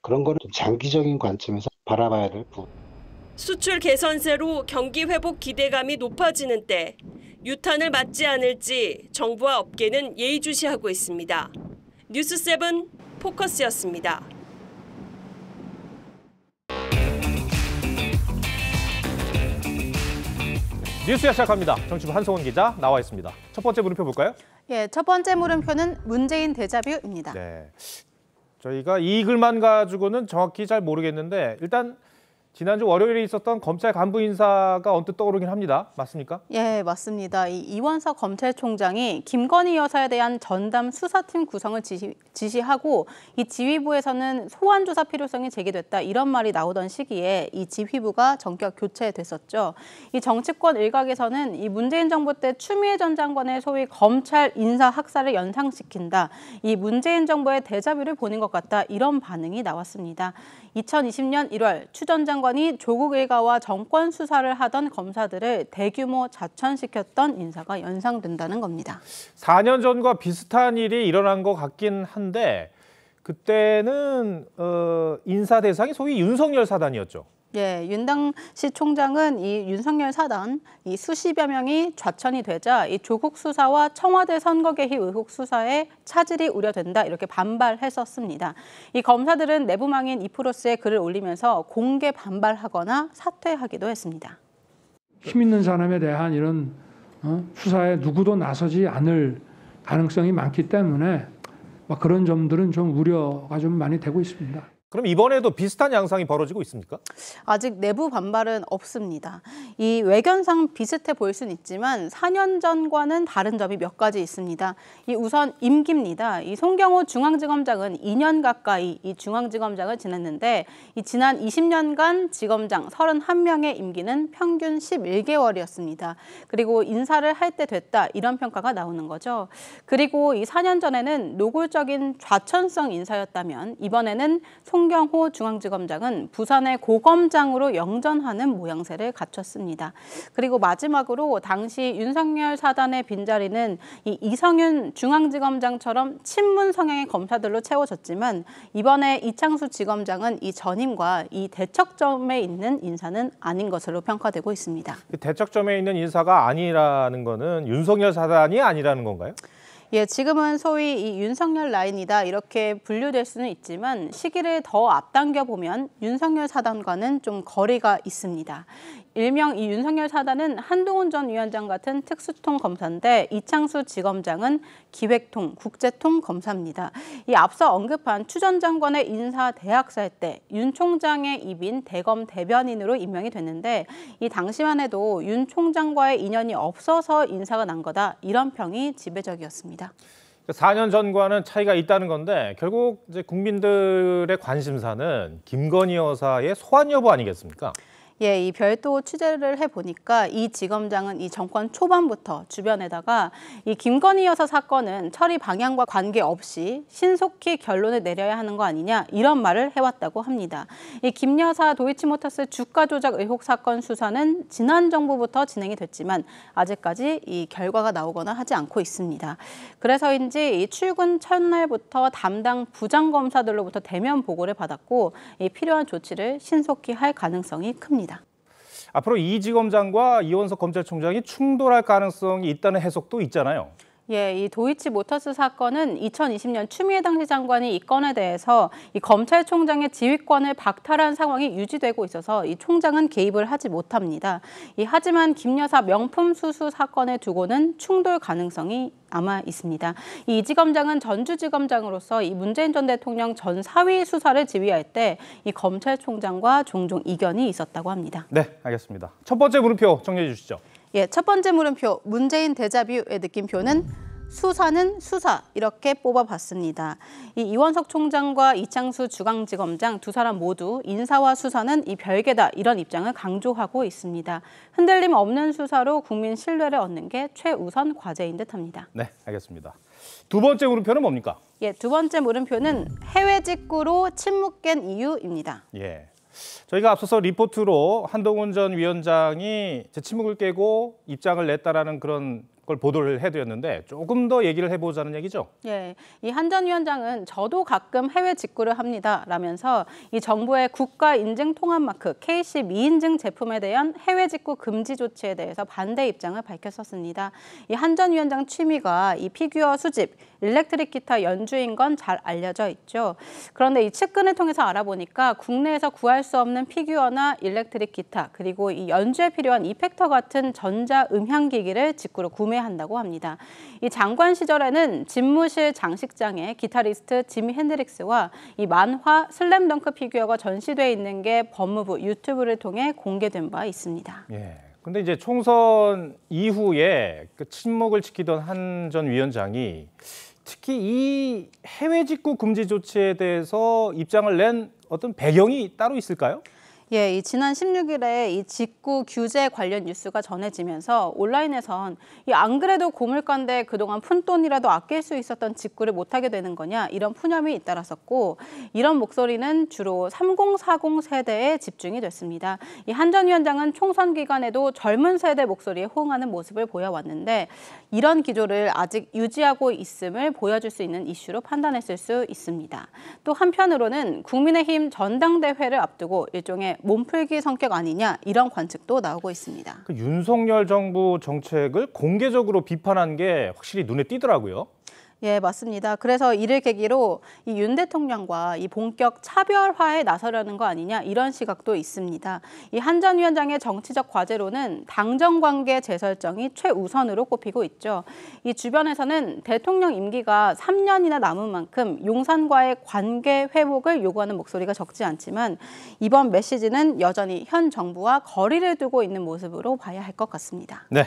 그런 거를 좀 장기적인 관점에서 바라봐야 될 부분. 수출 개선세로 경기 회복 기대감이 높아지는 때 유탄을 맞지 않을지 정부와 업계는 예의주시하고 있습니다. 뉴스7 포커스였습니다. 뉴스야 시작합니다. 정치부 한성훈 기자 나와 있습니다. 첫 번째 물음표 볼까요? 예, 첫 번째 물음표는 문재인 데자뷰입니다. 네, 저희가 이 글만 가지고는 정확히 잘 모르겠는데 일단 지난주 월요일에 있었던 검찰 간부 인사가 언뜻 떠오르긴 합니다. 맞습니까? 예, 맞습니다. 이원석 검찰총장이 김건희 여사에 대한 전담 수사팀 구성을 지시하고 이 지휘부에서는 소환 조사 필요성이 제기됐다 이런 말이 나오던 시기에 이 지휘부가 전격 교체됐었죠. 이 정치권 일각에서는 이 문재인 정부 때 추미애 전 장관의 소위 검찰 인사 학살을 연상시킨다. 이 문재인 정부의 데자뷰를 보는 것 같다 이런 반응이 나왔습니다. 2020년 1월 추 전 장관이 조국 일가와 정권 수사를 하던 검사들을 대규모 자천시켰던 인사가 연상된다는 겁니다. 4년 전과 비슷한 일이 일어난 것 같긴 한데 그때는 인사 대상이 소위 윤석열 사단이었죠. 예, 윤 당시 총장은 이 윤석열 사단 이 수십여 명이 좌천이 되자 이 조국 수사와 청와대 선거 개입 의혹 수사에 차질이 우려된다 이렇게 반발했었습니다. 이 검사들은 내부망인 이프로스에 글을 올리면서 공개 반발하거나 사퇴하기도 했습니다. 힘 있는 사람에 대한 이런 수사에 누구도 나서지 않을 가능성이 많기 때문에 그런 점들은 좀 우려가 좀 많이 되고 있습니다. 그럼 이번에도 비슷한 양상이 벌어지고 있습니까? 아직 내부 반발은 없습니다. 이 외견상 비슷해 보일 수는 있지만 4년 전과는 다른 점이 몇 가지 있습니다. 이 우선 임기입니다. 이 송경호 중앙지검장은 2년 가까이 이 중앙지검장을 지냈는데 이 지난 20년간 지검장 31명의 임기는 평균 11개월이었습니다. 그리고 인사를 할 때 됐다 이런 평가가 나오는 거죠. 그리고 이 4년 전에는 노골적인 좌천성 인사였다면 이번에는 송경호 중앙지검장은 부산의 고검장으로 영전하는 모양새를 갖췄습니다. 그리고 마지막으로 당시 윤석열 사단의 빈자리는 이 이성윤 중앙지검장처럼 친문 성향의 검사들로 채워졌지만 이번에 이창수 지검장은 이 전임과 이 대척점에 있는 인사는 아닌 것으로 평가되고 있습니다. 대척점에 있는 인사가 아니라는 거는 윤석열 사단이 아니라는 건가요? 예, 지금은 소위 이 윤석열 라인이다 이렇게 분류될 수는 있지만 시기를 더 앞당겨 보면 윤석열 사단과는 좀 거리가 있습니다. 일명 이 윤석열 사단은 한동훈 전 위원장 같은 특수통 검사인데 이창수 지검장은 기획통, 국제통 검사입니다. 이 앞서 언급한 추 전 장관의 인사 대학살 때 윤 총장의 입인 대검 대변인으로 임명이 됐는데 이 당시만 해도 윤 총장과의 인연이 없어서 인사가 난 거다 이런 평이 지배적이었습니다. 4년 전과는 차이가 있다는 건데 결국 이제 국민들의 관심사는 김건희 여사의 소환 여부 아니겠습니까? 예, 이 별도 취재를 해보니까 이 지검장은 이 정권 초반부터 주변에다가 이 김건희 여사 사건은 처리 방향과 관계없이 신속히 결론을 내려야 하는 거 아니냐 이런 말을 해왔다고 합니다. 이 김 여사 도이치모터스 주가 조작 의혹 사건 수사는 지난 정부부터 진행이 됐지만 아직까지 이 결과가 나오거나 하지 않고 있습니다. 그래서인지 이 출근 첫날부터 담당 부장검사들로부터 대면 보고를 받았고 이 필요한 조치를 신속히 할 가능성이 큽니다. 앞으로 이 지검장과 이원석 검찰총장이 충돌할 가능성이 있다는 해석도 있잖아요. 예, 이 도이치모터스 사건은 2020년 추미애 당시 장관이 이 건에 대해서 이 검찰총장의 지휘권을 박탈한 상황이 유지되고 있어서 이 총장은 개입을 하지 못합니다. 하지만 김 여사 명품 수수 사건을 두고는 충돌 가능성이 남아 있습니다. 이 지검장은 전주지검장으로서 이 문재인 전 대통령 전 사위 수사를 지휘할 때 이 검찰총장과 종종 이견이 있었다고 합니다. 네, 알겠습니다. 첫 번째 물음표 정리해 주시죠. 예, 첫 번째 물음표 문재인 데자뷰의 느낌표는 수사는 수사 이렇게 뽑아봤습니다. 이 이원석 총장과 이창수 중앙지검장 두 사람 모두 인사와 수사는 이 별개다 이런 입장을 강조하고 있습니다. 흔들림 없는 수사로 국민 신뢰를 얻는 게 최우선 과제인 듯합니다. 네, 알겠습니다. 두 번째 물음표는 뭡니까? 예, 두 번째 물음표는 해외 직구로 침묵 깬 이유입니다. 예. 저희가 앞서서 리포트로 한동훈 전 위원장이 제 침묵을 깨고 입장을 냈다라는 그런 걸 보도를 해드렸는데 조금 더 얘기를 해보자는 얘기죠. 예, 이 한 전 위원장은 저도 가끔 해외 직구를 합니다 라면서 이 정부의 국가 인증 통합 마크 KC 미인증 제품에 대한 해외 직구 금지 조치에 대해서 반대 입장을 밝혔었습니다. 이 한 전 위원장 취미가 이 피규어 수집, 일렉트릭 기타 연주인 건 잘 알려져 있죠. 그런데 이 측근을 통해서 알아보니까 국내에서 구할 수 없는 피규어나 일렉트릭 기타 그리고 이 연주에 필요한 이펙터 같은 전자 음향기기를 직구로 구매한다고 합니다. 이 장관 시절에는 집무실 장식장에 기타리스트 지미 핸드릭스와 이 만화 슬램덩크 피규어가 전시돼 있는 게 법무부 유튜브를 통해 공개된 바 있습니다. 예. 근데 이제 총선 이후에 그 침묵을 지키던 한 전 위원장이 특히 이 해외 직구 금지 조치에 대해서 입장을 낸 어떤 배경이 따로 있을까요? 예, 이 지난 16일에 이 직구 규제 관련 뉴스가 전해지면서 온라인에선 안 그래도 고물가인데 그동안 푼돈이라도 아낄 수 있었던 직구를 못하게 되는 거냐 이런 푸념이 잇따랐었고 이런 목소리는 주로 3040 세대에 집중이 됐습니다. 이 한 전 위원장은 총선 기간에도 젊은 세대 목소리에 호응하는 모습을 보여왔는데 이런 기조를 아직 유지하고 있음을 보여줄 수 있는 이슈로 판단했을 수 있습니다. 또 한편으로는 국민의힘 전당대회를 앞두고 일종의 몸풀기 성격 아니냐 이런 관측도 나오고 있습니다. 그 윤석열 정부 정책을 공개적으로 비판한 게 확실히 눈에 띄더라고요. 예, 맞습니다. 그래서 이를 계기로 이 윤 대통령과 이 본격 차별화에 나서려는 거 아니냐 이런 시각도 있습니다. 이 한 전 위원장의 정치적 과제로는 당정 관계 재설정이 최우선으로 꼽히고 있죠. 이 주변에서는 대통령 임기가 3년이나 남은 만큼 용산과의 관계 회복을 요구하는 목소리가 적지 않지만 이번 메시지는 여전히 현 정부와 거리를 두고 있는 모습으로 봐야 할 것 같습니다. 네.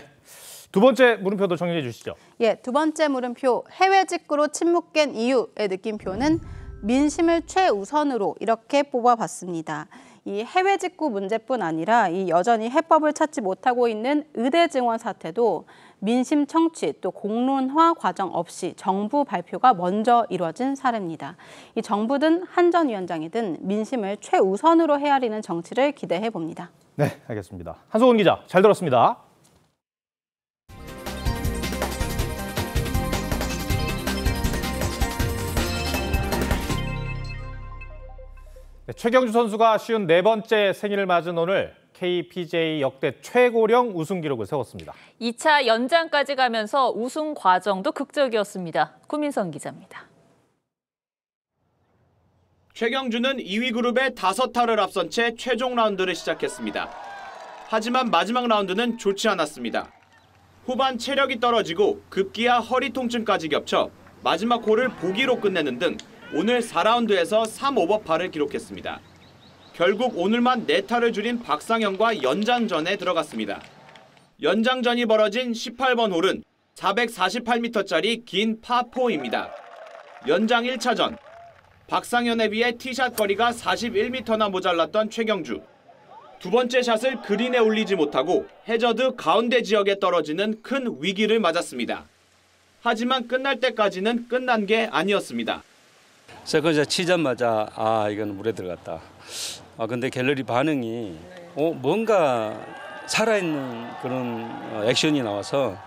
두 번째 물음표도 정리해 주시죠. 예, 두 번째 물음표 해외 직구로 침묵 깬 이유의 느낌표는 민심을 최우선으로 이렇게 뽑아봤습니다. 이 해외 직구 문제뿐 아니라 이 여전히 해법을 찾지 못하고 있는 의대 증원 사태도 민심 청취 또 공론화 과정 없이 정부 발표가 먼저 이루어진 사례입니다. 이 정부든 한 전 위원장이든 민심을 최우선으로 헤아리는 정치를 기대해 봅니다. 네, 알겠습니다. 한소은 기자, 잘 들었습니다. 네, 최경주 선수가 54번째 생일을 맞은 오늘 KPJ 역대 최고령 우승 기록을 세웠습니다. 2차 연장까지 가면서 우승 과정도 극적이었습니다. 구민선 기자입니다. 최경주는 2위 그룹의 5타를 앞선 채 최종 라운드를 시작했습니다. 하지만 마지막 라운드는 좋지 않았습니다. 후반 체력이 떨어지고 급기야 허리 통증까지 겹쳐 마지막 홀을 보기로 끝내는 등 오늘 4라운드에서 3오버파를 기록했습니다. 결국 오늘만 4타를 줄인 박상현과 연장전에 들어갔습니다. 연장전이 벌어진 18번 홀은 448m짜리 긴 파4입니다. 연장 1차전, 박상현에 비해 티샷 거리가 41m나 모자랐던 최경주. 두 번째 샷을 그린에 올리지 못하고 해저드 가운데 지역에 떨어지는 큰 위기를 맞았습니다. 하지만 끝날 때까지는 끝난 게 아니었습니다. 세컨샷 치자마자 이건 물에 들어갔다. 근데 갤러리 반응이 뭔가 살아있는 그런 액션이 나와서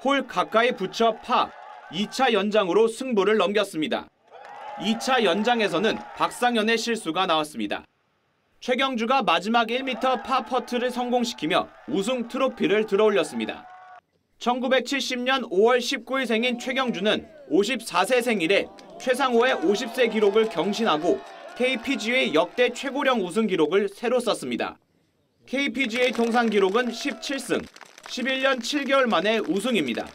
홀 가까이 붙여 파, 2차 연장으로 승부를 넘겼습니다. 2차 연장에서는 박상현의 실수가 나왔습니다. 최경주가 마지막 1m 파 퍼트를 성공시키며 우승 트로피를 들어올렸습니다. 1970년 5월 19일 생인 최경주는 54세 생일에 최상호의 50세 기록을 경신하고 KPGA 역대 최고령 우승 기록을 새로 썼습니다. KPGA 통산 기록은 17승, 11년 7개월 만에 우승입니다.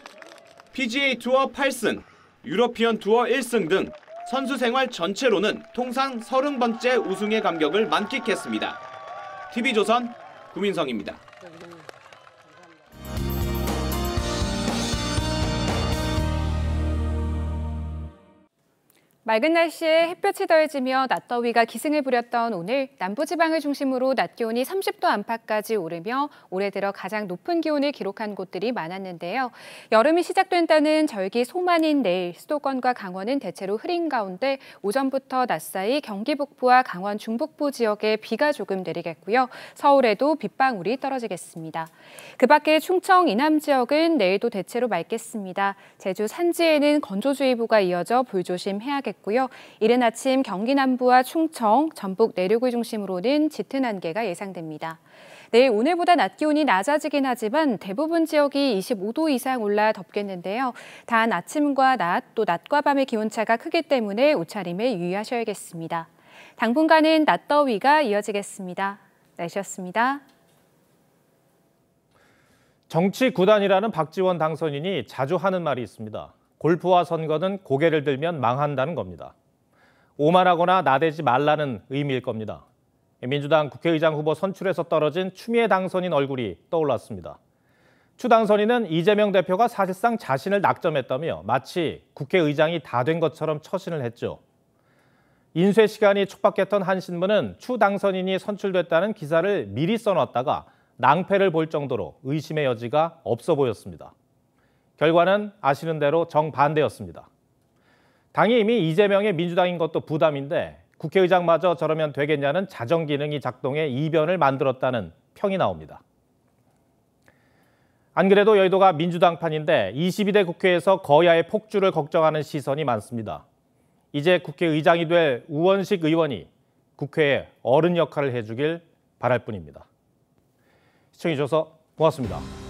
PGA 투어 8승, 유러피언 투어 1승 등 선수 생활 전체로는 통산 30번째 우승의 감격을 만끽했습니다. TV조선 구민성입니다. 맑은 날씨에 햇볕이 더해지며 낮더위가 기승을 부렸던 오늘 남부지방을 중심으로 낮 기온이 30도 안팎까지 오르며 올해 들어 가장 높은 기온을 기록한 곳들이 많았는데요. 여름이 시작된다는 절기 소만인 내일 수도권과 강원은 대체로 흐린 가운데 오전부터 낮 사이 경기 북부와 강원 중북부 지역에 비가 조금 내리겠고요. 서울에도 빗방울이 떨어지겠습니다. 그 밖에 충청 이남 지역은 내일도 대체로 맑겠습니다. 제주 산지에는 건조주의보가 이어져 불조심해야겠고요. 이른 아침 경기 남부와 충청, 전북 내륙을 중심으로는 짙은 안개가 예상됩니다. 내일 오늘보다 낮 기온이 낮아지긴 하지만 대부분 지역이 25도 이상 올라 덥겠는데요. 단 아침과 낮, 또 낮과 밤의 기온차가 크기 때문에 옷차림에 유의하셔야겠습니다. 당분간은 낮더위가 이어지겠습니다. 날씨였습니다. 정치 구단이라는 박지원 당선인이 자주 하는 말이 있습니다. 골프와 선거는 고개를 들면 망한다는 겁니다. 오만하거나 나대지 말라는 의미일 겁니다. 민주당 국회의장 후보 선출에서 떨어진 추미애 당선인 얼굴이 떠올랐습니다. 추 당선인은 이재명 대표가 사실상 자신을 낙점했다며 마치 국회의장이 다 된 것처럼 처신을 했죠. 인쇄 시간이 촉박했던 한 신문은 추 당선인이 선출됐다는 기사를 미리 써놨다가 낭패를 볼 정도로 의심의 여지가 없어 보였습니다. 결과는 아시는 대로 정반대였습니다. 당이 이미 이재명의 민주당인 것도 부담인데 국회의장마저 저러면 되겠냐는 자정 기능이 작동해 이변을 만들었다는 평이 나옵니다. 안 그래도 여의도가 민주당판인데 22대 국회에서 거야의 폭주를 걱정하는 시선이 많습니다. 이제 국회의장이 될 우원식 의원이 국회의 어른 역할을 해주길 바랄 뿐입니다. 시청해주셔서 고맙습니다.